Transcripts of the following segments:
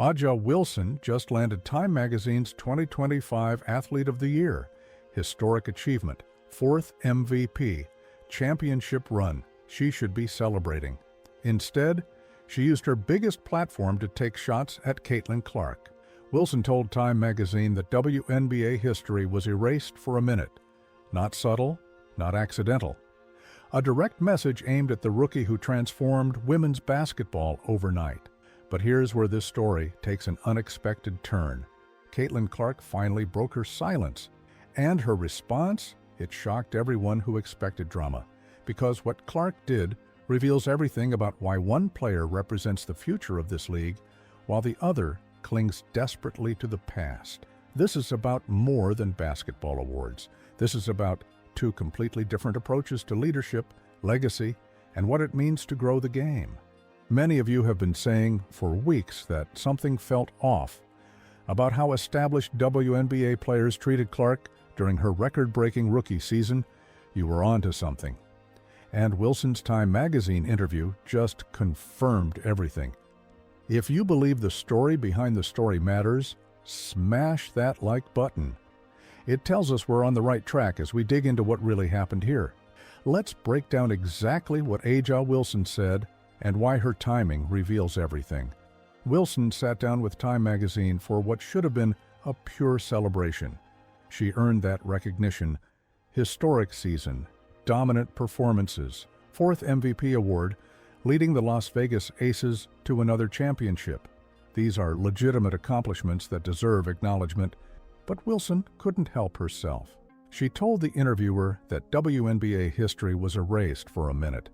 A'ja Wilson just landed Time Magazine's 2025 Athlete of the Year. Historic achievement, 4th MVP, championship run. She should be celebrating. Instead, she used her biggest platform to take shots at Caitlin Clark. Wilson told Time Magazine that WNBA history was erased for a minute. Not subtle, not accidental. A direct message aimed at the rookie who transformed women's basketball overnight. But here's where this story takes an unexpected turn. Caitlin Clark finally broke her silence. And her response? It shocked everyone who expected drama. Because what Clark did reveals everything about why one player represents the future of this league, while the other clings desperately to the past. This is about more than basketball awards. This is about two completely different approaches to leadership, legacy, and what it means to grow the game. Many of you have been saying for weeks that something felt off about how established WNBA players treated Clark during her record-breaking rookie season. You were on to something. And Wilson's Time Magazine interview just confirmed everything. If you believe the story behind the story matters, smash that like button. It tells us we're on the right track as we dig into what really happened here. Let's break down exactly what A'ja Wilson said and why her timing reveals everything. Wilson sat down with Time Magazine for what should have been a pure celebration. She earned that recognition. Historic season, dominant performances, 4th MVP award, leading the Las Vegas Aces to another championship. These are legitimate accomplishments that deserve acknowledgement, but Wilson couldn't help herself. She told the interviewer that WNBA history was erased for a minute.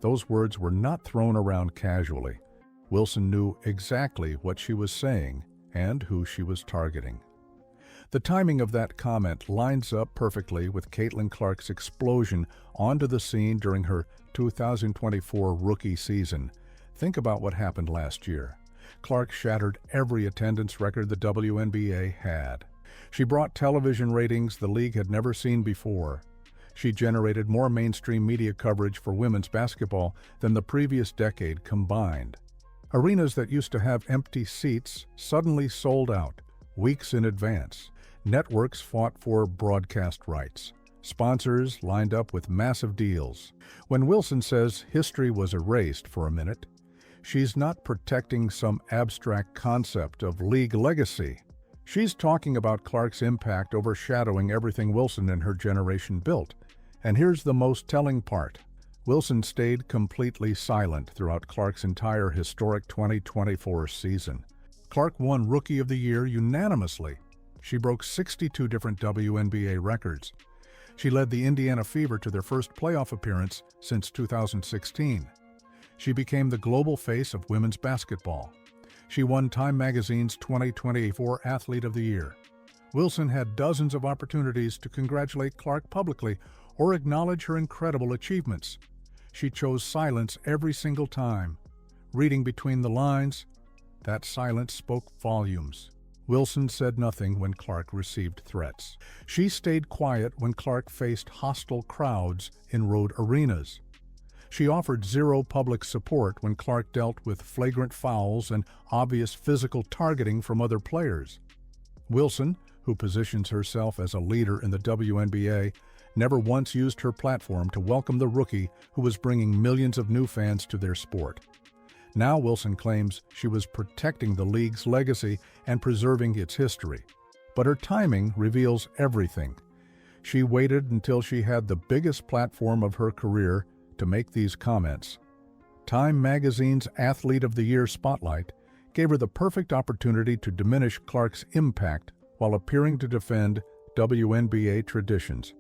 Those words were not thrown around casually. Wilson knew exactly what she was saying and who she was targeting. The timing of that comment lines up perfectly with Caitlin Clark's explosion onto the scene during her 2024 rookie season. Think about what happened last year. Clark shattered every attendance record the WNBA had. She brought television ratings the league had never seen before. She generated more mainstream media coverage for women's basketball than the previous decade combined. Arenas that used to have empty seats suddenly sold out, weeks in advance. Networks fought for broadcast rights. Sponsors lined up with massive deals. When Wilson says history was erased for a minute, she's not protecting some abstract concept of league legacy. She's talking about Clark's impact overshadowing everything Wilson and her generation built. And here's the most telling part. Wilson stayed completely silent throughout Clark's entire historic 2024 season. Clark won Rookie of the Year unanimously. She broke 62 different WNBA records. She led the Indiana Fever to their first playoff appearance since 2016. She became the global face of women's basketball. She won Time Magazine's 2024 Athlete of the Year. Wilson had dozens of opportunities to congratulate Clark publicly or acknowledge her incredible achievements. She chose silence every single time. Reading between the lines, that silence spoke volumes. Wilson said nothing when Clark received threats. She stayed quiet when Clark faced hostile crowds in road arenas. She offered zero public support when Clark dealt with flagrant fouls and obvious physical targeting from other players. Wilson, who positions herself as a leader in the WNBA, never once used her platform to welcome the rookie who was bringing millions of new fans to their sport. Now Wilson claims she was protecting the league's legacy and preserving its history. But her timing reveals everything. She waited until she had the biggest platform of her career to make these comments. Time Magazine's Athlete of the Year spotlight gave her the perfect opportunity to diminish Clark's impact while appearing to defend WNBA traditions.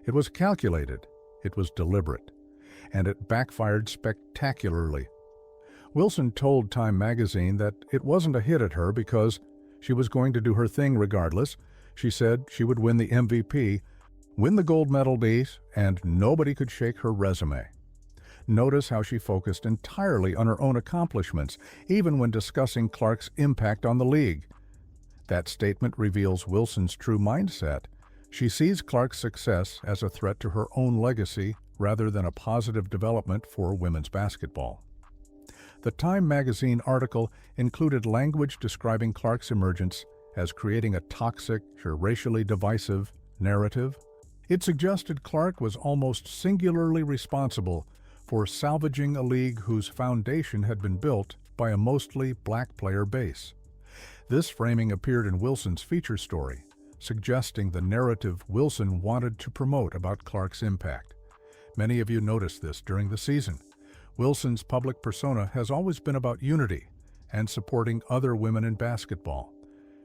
It was calculated, it was deliberate, and it backfired spectacularly. Wilson told Time Magazine that it wasn't a hit at her because she was going to do her thing regardless. She said she would win the MVP, win the gold medal base, and nobody could shake her resume. Notice how she focused entirely on her own accomplishments, even when discussing Clark's impact on the league. That statement reveals Wilson's true mindset. She sees Clark's success as a threat to her own legacy rather than a positive development for women's basketball. The Time magazine article included language describing Clark's emergence as creating a toxic or racially divisive narrative. It suggested Clark was almost singularly responsible for salvaging a league whose foundation had been built by a mostly black player base. This framing appeared in Wilson's feature story, suggesting the narrative Wilson wanted to promote about Clark's impact. Many of you noticed this during the season. Wilson's public persona has always been about unity and supporting other women in basketball.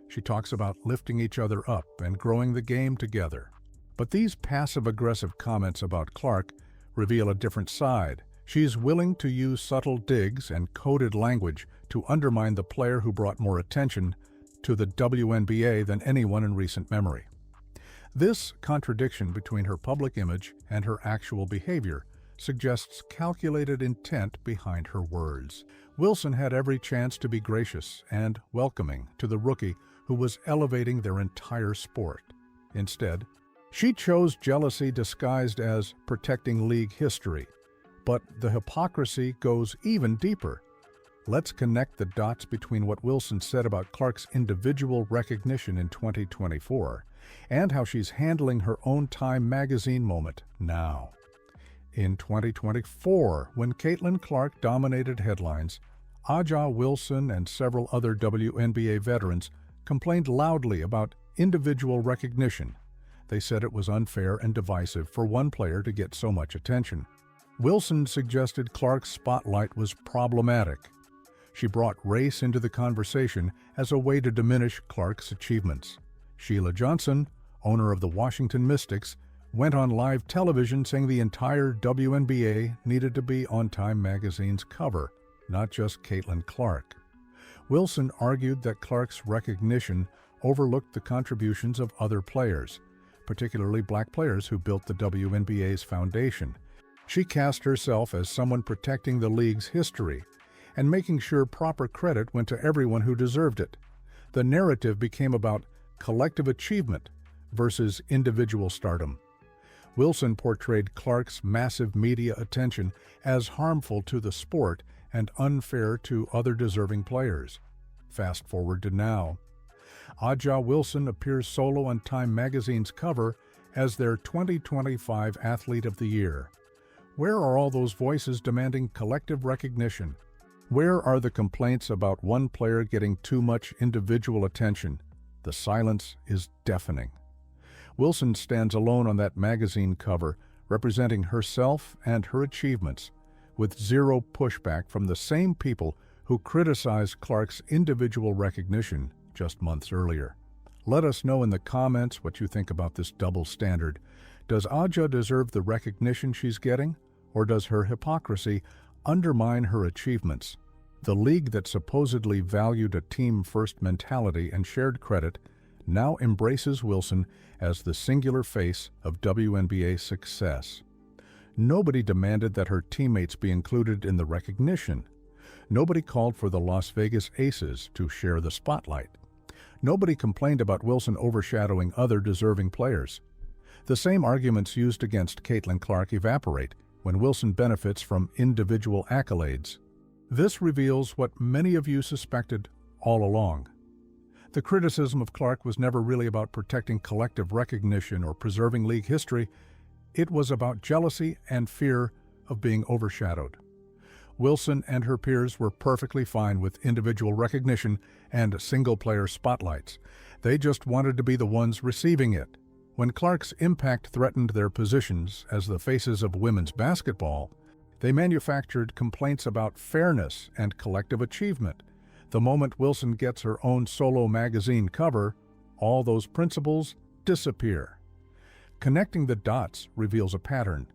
She talks about lifting each other up and growing the game together. But these passive-aggressive comments about Clark reveal a different side. She's willing to use subtle digs and coded language to undermine the player who brought more attention to the WNBA than anyone in recent memory. This contradiction between her public image and her actual behavior suggests calculated intent behind her words. Wilson had every chance to be gracious and welcoming to the rookie who was elevating their entire sport. Instead, she chose jealousy disguised as protecting league history. But the hypocrisy goes even deeper. Let's connect the dots between what Wilson said about Clark's individual recognition in 2024 and how she's handling her own Time magazine moment now. In 2024, when Caitlin Clark dominated headlines, Aja Wilson and several other WNBA veterans complained loudly about individual recognition. They said it was unfair and divisive for one player to get so much attention. Wilson suggested Clark's spotlight was problematic. She brought race into the conversation as a way to diminish Clark's achievements. Sheila Johnson, owner of the Washington Mystics, went on live television saying the entire WNBA needed to be on Time magazine's cover, not just Caitlin Clark. Wilson argued that Clark's recognition overlooked the contributions of other players, particularly black players who built the WNBA's foundation. She cast herself as someone protecting the league's history and making sure proper credit went to everyone who deserved it. The narrative became about collective achievement versus individual stardom. Wilson portrayed Clark's massive media attention as harmful to the sport and unfair to other deserving players. Fast forward to now. Aja Wilson appears solo on Time magazine's cover as their 2025 Athlete of the Year. Where are all those voices demanding collective recognition? Where are the complaints about one player getting too much individual attention? The silence is deafening. Wilson stands alone on that magazine cover, representing herself and her achievements, with zero pushback from the same people who criticized Clark's individual recognition just months earlier. Let us know in the comments what you think about this double standard. Does Aja deserve the recognition she's getting, or does her hypocrisy undermine her achievements? The league that supposedly valued a team-first mentality and shared credit now embraces Wilson as the singular face of WNBA success. Nobody demanded that her teammates be included in the recognition. Nobody called for the Las Vegas Aces to share the spotlight. Nobody complained about Wilson overshadowing other deserving players. The same arguments used against Caitlin Clark evaporate when Wilson benefits from individual accolades. This reveals what many of you suspected all along. The criticism of Clark was never really about protecting collective recognition or preserving league history. It was about jealousy and fear of being overshadowed. Wilson and her peers were perfectly fine with individual recognition and single-player spotlights. They just wanted to be the ones receiving it. When Clark's impact threatened their positions as the faces of women's basketball, they manufactured complaints about fairness and collective achievement. The moment Wilson gets her own solo magazine cover, all those principles disappear. Connecting the dots reveals a pattern.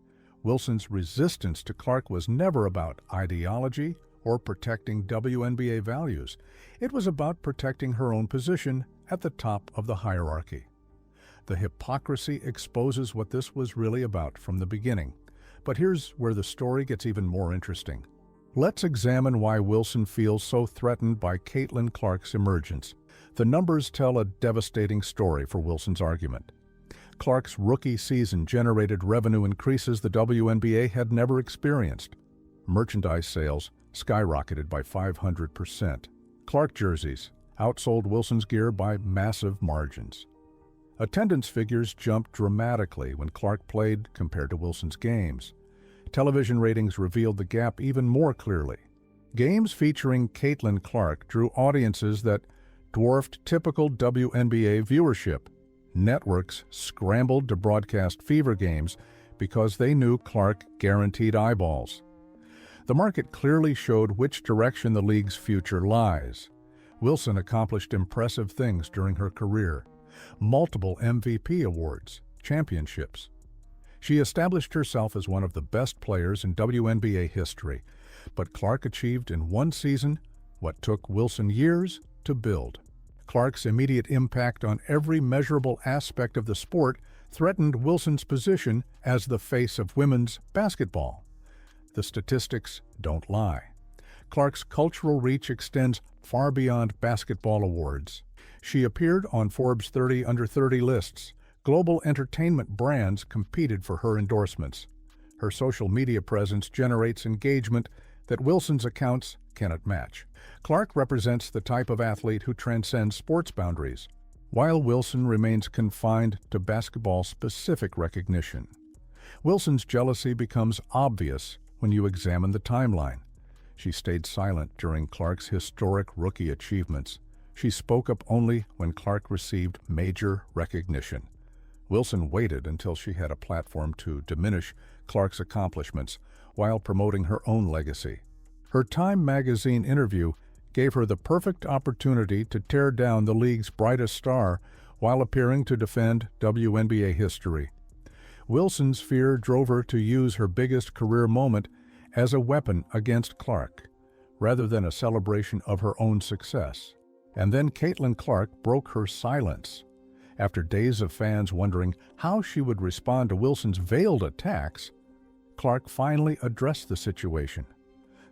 Wilson's resistance to Clark was never about ideology or protecting WNBA values. It was about protecting her own position at the top of the hierarchy. The hypocrisy exposes what this was really about from the beginning. But here's where the story gets even more interesting. Let's examine why Wilson feels so threatened by Caitlin Clark's emergence. The numbers tell a devastating story for Wilson's argument. Clark's rookie season generated revenue increases the WNBA had never experienced. Merchandise sales skyrocketed by 500%. Clark jerseys outsold Wilson's gear by massive margins. Attendance figures jumped dramatically when Clark played compared to Wilson's games. Television ratings revealed the gap even more clearly. Games featuring Caitlin Clark drew audiences that dwarfed typical WNBA viewership. Networks scrambled to broadcast fever games because they knew Clark guaranteed eyeballs. The market clearly showed which direction the league's future lies. Wilson accomplished impressive things during her career. Multiple MVP awards, championships. She established herself as one of the best players in WNBA history, but Clark achieved in one season what took Wilson years to build. Clark's immediate impact on every measurable aspect of the sport threatened Wilson's position as the face of women's basketball. The statistics don't lie. Clark's cultural reach extends far beyond basketball awards. She appeared on Forbes 30 Under 30 lists. Global entertainment brands competed for her endorsements. Her social media presence generates engagement that Wilson's accounts cannot match. Clark represents the type of athlete who transcends sports boundaries, while Wilson remains confined to basketball-specific recognition. Wilson's jealousy becomes obvious when you examine the timeline. She stayed silent during Clark's historic rookie achievements. She spoke up only when Clark received major recognition. Wilson waited until she had a platform to diminish Clark's accomplishments while promoting her own legacy. Her Time magazine interview gave her the perfect opportunity to tear down the league's brightest star while appearing to defend WNBA history. Wilson's fear drove her to use her biggest career moment as a weapon against Clark, rather than a celebration of her own success. And then Caitlin Clark broke her silence. After days of fans wondering how she would respond to Wilson's veiled attacks, Clark finally addressed the situation.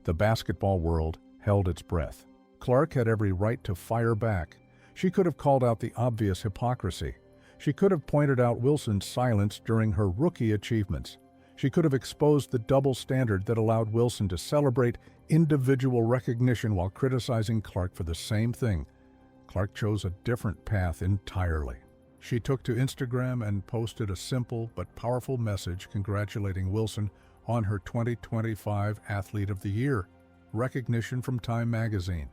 The basketball world held its breath. Clark had every right to fire back. She could have called out the obvious hypocrisy. She could have pointed out Wilson's silence during her rookie achievements. She could have exposed the double standard that allowed Wilson to celebrate individual recognition while criticizing Clark for the same thing. Clark chose a different path entirely. She took to Instagram and posted a simple but powerful message congratulating Wilson on her 2025 Athlete of the Year recognition from Time magazine.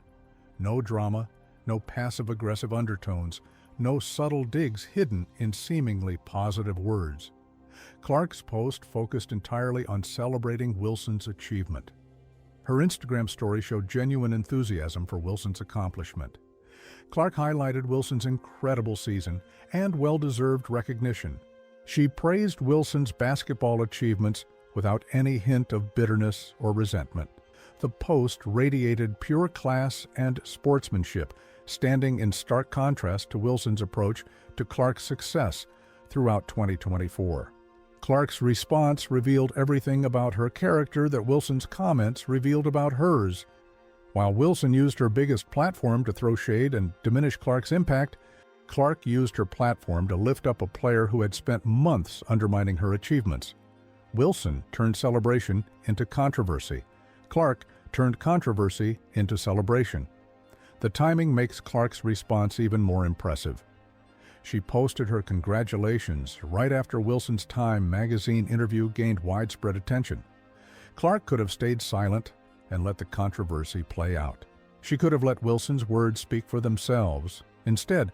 No drama, no passive-aggressive undertones, no subtle digs hidden in seemingly positive words. Clark's post focused entirely on celebrating Wilson's achievement. Her Instagram story showed genuine enthusiasm for Wilson's accomplishment. Clark highlighted Wilson's incredible season and well-deserved recognition. She praised Wilson's basketball achievements without any hint of bitterness or resentment. The post radiated pure class and sportsmanship, standing in stark contrast to Wilson's approach to Clark's success throughout 2024. Clark's response revealed everything about her character that Wilson's comments revealed about hers. While Wilson used her biggest platform to throw shade and diminish Clark's impact, Clark used her platform to lift up a player who had spent months undermining her achievements. Wilson turned celebration into controversy. Clark turned controversy into celebration. The timing makes Clark's response even more impressive. She posted her congratulations right after Wilson's Time magazine interview gained widespread attention. Clark could have stayed silent and let the controversy play out. She could have let Wilson's words speak for themselves. Instead,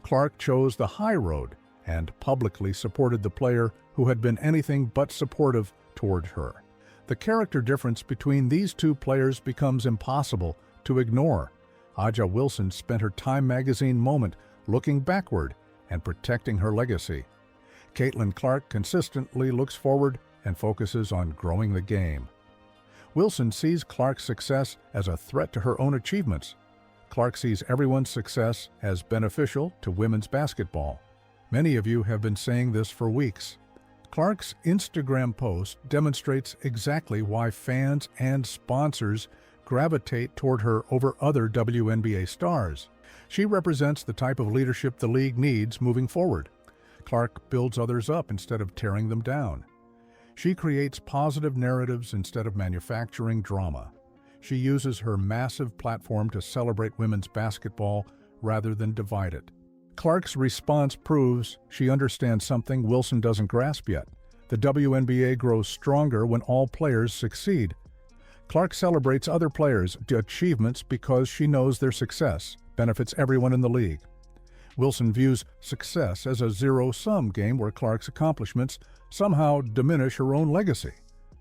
Clark chose the high road and publicly supported the player who had been anything but supportive toward her. The character difference between these two players becomes impossible to ignore. A'ja Wilson spent her Time magazine moment looking backward and protecting her legacy. Caitlin Clark consistently looks forward and focuses on growing the game. Wilson sees Clark's success as a threat to her own achievements. Clark sees everyone's success as beneficial to women's basketball. Many of you have been saying this for weeks. Clark's Instagram post demonstrates exactly why fans and sponsors gravitate toward her over other WNBA stars. She represents the type of leadership the league needs moving forward. Clark builds others up instead of tearing them down. She creates positive narratives instead of manufacturing drama. She uses her massive platform to celebrate women's basketball rather than divide it. Clark's response proves she understands something Wilson doesn't grasp yet. The WNBA grows stronger when all players succeed. Clark celebrates other players' achievements because she knows their success benefits everyone in the league. Wilson views success as a zero-sum game where Clark's accomplishments somehow diminish her own legacy.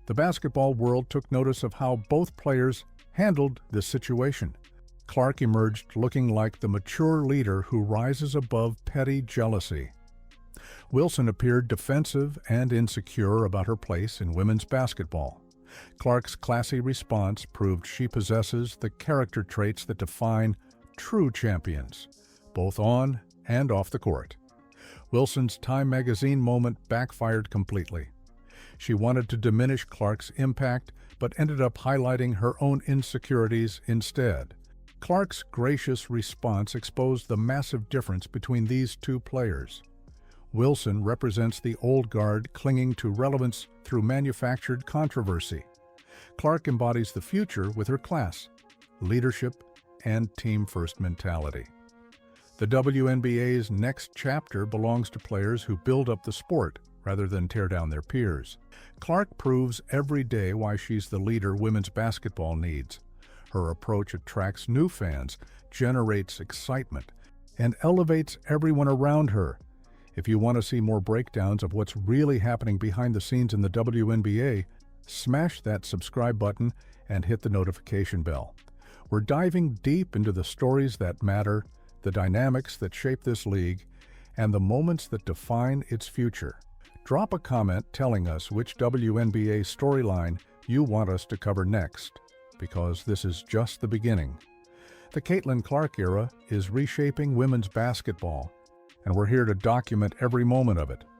The basketball world took notice of how both players handled this situation. Clark emerged looking like the mature leader who rises above petty jealousy. Wilson appeared defensive and insecure about her place in women's basketball. Clark's classy response proved she possesses the character traits that define true champions, both on and off the court. Wilson's Time magazine moment backfired completely. She wanted to diminish Clark's impact, but ended up highlighting her own insecurities instead. Clark's gracious response exposed the massive difference between these two players. Wilson represents the old guard clinging to relevance through manufactured controversy. Clark embodies the future with her class, leadership, and team-first mentality. The WNBA's next chapter belongs to players who build up the sport rather than tear down their peers. Clark proves every day why she's the leader women's basketball needs. Her approach attracts new fans, generates excitement, and elevates everyone around her. If you want to see more breakdowns of what's really happening behind the scenes in the WNBA, smash that subscribe button and hit the notification bell. We're diving deep into the stories that matter, the dynamics that shape this league, and the moments that define its future. Drop a comment telling us which WNBA storyline you want us to cover next, because this is just the beginning. The Caitlin Clark era is reshaping women's basketball, and we're here to document every moment of it.